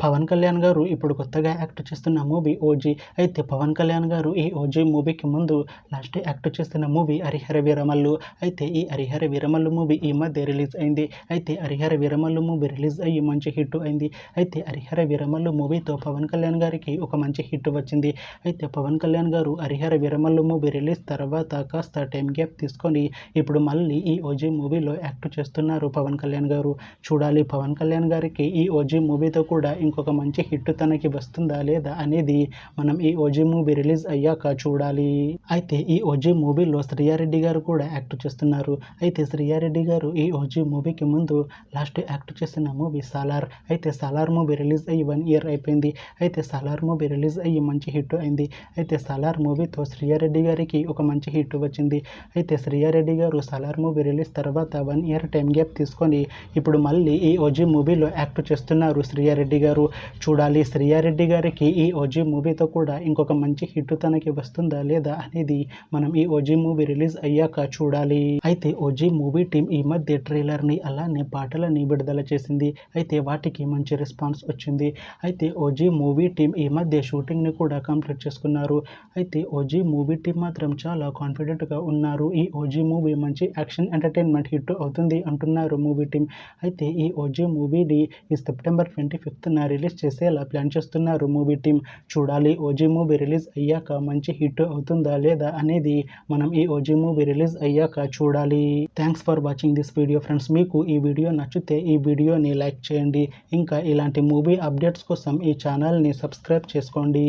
పవన్ కళ్యాణ్ గారు ఇప్పుడు కొత్తగా యాక్ట్ చేస్తున్న మూవీ ఓజీ. అయితే పవన్ కళ్యాణ్ గారు ఈ ఓజీ మూవీకి ముందు లాస్ట్ యాక్ట్ చేస్తున్న మూవీ హరిహర వీరమల్లు. అయితే ఈ హరిహర వీరమల్లు మూవీ ఈ మధ్య రిలీజ్ అయింది. అయితే హరిహర వీరమల్లు మూవీ రిలీజ్ అయ్యి మంచి హిట్ అయింది. అయితే హరిహర వీరమల్లు మూవీతో పవన్ కళ్యాణ్ గారికి ఒక మంచి హిట్ వచ్చింది. అయితే పవన్ కళ్యాణ్ గారు హరిహర వీరమల్లు మూవీ రిలీజ్ తర్వాత కాస్త టైం గ్యాప్ తీసుకొని ఇప్పుడు మళ్ళీ ఈ ఓజీ మూవీలో యాక్ట్ చేస్తున్నారు పవన్ కళ్యాణ్ గారు. చూడాలి పవన్ కళ్యాణ్ గారికి ఈ ఓజీ మూవీతో కూడా ఇంకొక మంచి హిట్ తనకి వస్తుందా లేదా అనేది మనం ఈ ఓజీ మూవీ రిలీజ్ అయ్యాక చూడాలి. అయితే ఈ ఓజీ మూవీలో శ్రీయారెడ్డి గారు కూడా యాక్ట్ చేస్తున్నారు. అయితే శ్రీయారెడ్డి గారు ఈ ఓజీ మూవీకి ముందు లాస్ట్ యాక్ట్ చేసిన మూవీ సాలార్. అయితే సాలార్ మూవీ రిలీజ్ అయ్యి 1 year అయిపోయింది. అయితే సాలార్ మూవీ రిలీజ్ అయ్యి మంచి హిట్ అయింది. అయితే సాలార్ మూవీతో శ్రీయారెడ్డి గారికి ఒక మంచి హిట్ వచ్చింది. అయితే శ్రీయారెడ్డి గారు సాలార్ మూవీ రిలీజ్ తర్వాత 1 year టైం గ్యాప్ తీసుకొని ఇప్పుడు మళ్ళీ ఈ ఓజీ మూవీలో యాక్ట్ చేస్తున్నారు శ్రీయారెడ్డి గారు. చూడాలి శ్రీయారెడ్డి గారికి ఈ ఓజీ మూవీతో కూడా ఇంకొక మంచి హిట్ తనకి వస్తుందా లేదా అనేది మనం ఈ ఓజీ మూవీ రిలీజ్ అయ్యాక చూడాలి. అయితే ఓజీ మూవీ టీం ఈ మధ్య ట్రైలర్ని అలానే పాటలని విడుదల చేసింది. అయితే వాటికి మంచి రెస్పాన్స్ వచ్చింది. అయితే ఓజీ మూవీ టీం ఈ మధ్య షూటింగ్ని కూడా కంప్లీట్ చేసుకున్నారు. అయితే ఓజీ మూవీ టీం మాత్రం చాలా కాన్ఫిడెంట్గా ఉన్నారు. ఈ ఓజీ మూవీ మంచి యాక్షన్ ఎంటర్టైన్మెంట్ హిట్ అవుతుంది అంటున్నారు మూవీ టీం. అయితే ఈ ఓజీ మూవీని ఈ September 25th రిలీజ్ చేసేలా ప్లాన్ చేస్తున్నారు మూవీ టీం. చూడాలి ఓజీ మూవీ రిలీజ్ అయ్యాక మంచి హిట్ అవుతుందా లేదా అనేది మనం ఈ ఓజీ మూవీ రిలీజ్ అయ్యాక చూడాలి. Thanks for watching this video friends. మీకు ఈ వీడియో నచ్చితే ఈ వీడియోని లైక్ చేయండి. ఇంకా ఇలాంటి మూవీ అప్డేట్స్ కోసం ఈ ఛానల్ని సబ్స్క్రైబ్ చేసుకోండి.